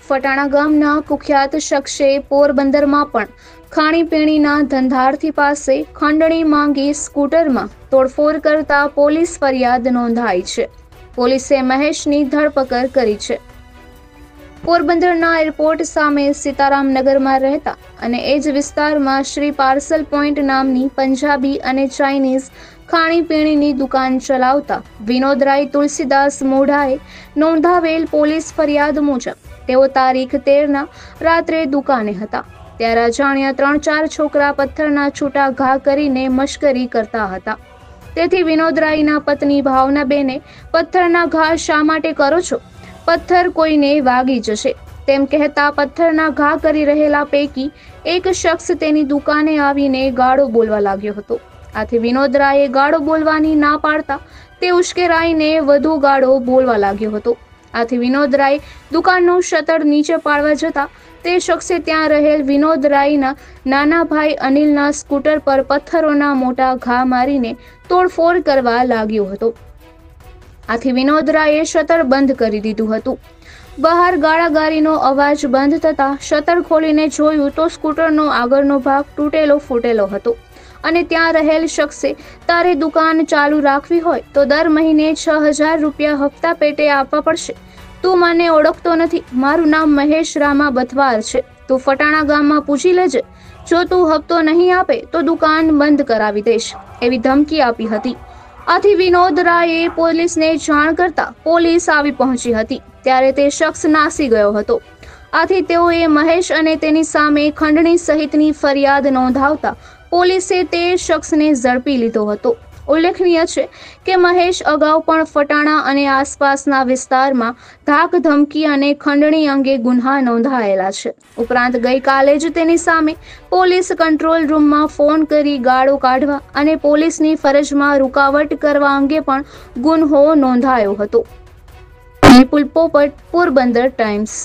ફટાણા ગામના કુખ્યાત શખ્સે પોરબંદરમાં પણ ખાણીપીણીના ધંધાર્થી પાસે ખંડણી માંગી સ્કૂટરમાં તોડફોડ કરતા પોલીસ ફરિયાદ નોંધાઈ છે. પોલીસે મહેશની ધરપકડ કરી છે. પોરબંદરના એરપોર્ટ સામે સીતારામનગરમાં રહેતા અને એ જ વિસ્તારમાં શ્રી પાર્સલ પોઈન્ટ નામની પંજાબી અને ચાઇનીઝ ખાણીપીણીની દુકાન ચલાવતા વિનોદરાય તુલસીદાસ મોઢાએ નોંધાવેલ પોલીસ ફરિયાદ મુજબ તેઓ તારીખ 13ના રાત્રે દુકાને હતા ત્યારે અજાણ્યા 3-4 છોકરા પથ્થરના છૂટા ઘા કરીને મશ્કરી કરતા હતા. તેથી વિનોદરાયના પત્ની ભાવનાબેને પથ્થરના ઘા શા માટે કરો છો? પથ્થર કોઈને વાગી જશે તેમ કહેતા પથ્થરના ઘા કરી રહેલા પૈકી એક શખ્સ તેની દુકાને આવીને ગાળો બોલવા લાગ્યો હતો. આથી વિનોદરાયે ગાળો બોલવાની ના પાડતા તે ઉશ્કેરાઈને વધુ ગાળો બોલવા લાગ્યો હતો. આથી વિનોદરાય દુકાનનું શટર નીચે પાડવા જતા તે શખ્સે ત્યાં રહેલ વિનોદરાયના નાના ભાઈ અનિલના સ્કૂટર પર પથ્થરોના મોટા ઘા મારીને તોડફોડ કરવા લાગ્યો હતો. આથી વિનોદરાયે શટર બંધ કરી દીધું હતું. બહાર ગાળાગાળીનો અવાજ બંધ થતા શટર ખોલીને જોયું તો સ્કૂટરનો આગળનો ભાગ તૂટેલો ફૂટેલો હતો અને ત્યાં રહેલ શખ્સે તારે દુકાન ચાલુ રાખવી હોય તો દર મહિને 6,000 રૂપિયા હપ્તા પેટે આપવા પડશે. તું મને ઓળખતો નથી. મારું નામ મહેશ રામા બથવાર છે. તું ફટાણા ગામમાં પૂછી લેજે. જો તું હપ્તો નહીં આપે તો દુકાન બંધ કરાવી દઈશ એવી ધમકી આપી હતી. આથી વિનોદરાયે પોલીસને જાણ કરતા પોલીસ આવી પહોંચી હતી ત્યારે તે શખ્સ નાસી ગયો હતો. આથી તેઓએ મહેશ અને તેની સામે ખંડણી સહિતની ફરિયાદ નોંધાવતા પોલીસે તે શખ્સને ઝડપી લીધો હતો. ઉલ્લેખનીય છે કે મહેશ અગાઉ પણ ફટાણા અને આસપાસના વિસ્તારમાં ધાક ધમકી અને ખંડણી અંગે ગુન્હા નોંધાયેલા છે. ઉપરાંત ગઈકાલે જ તેની સામે પોલીસ કંટ્રોલ રૂમમાં ફોન કરી ગાળો કાઢવા અને પોલીસની ફરજમાં રૂકાવટ કરવા અંગે પણ ગુન્હો નોંધાયો હતો. નિપુલ પોપટ, પોરબંદર ટાઈમ્સ.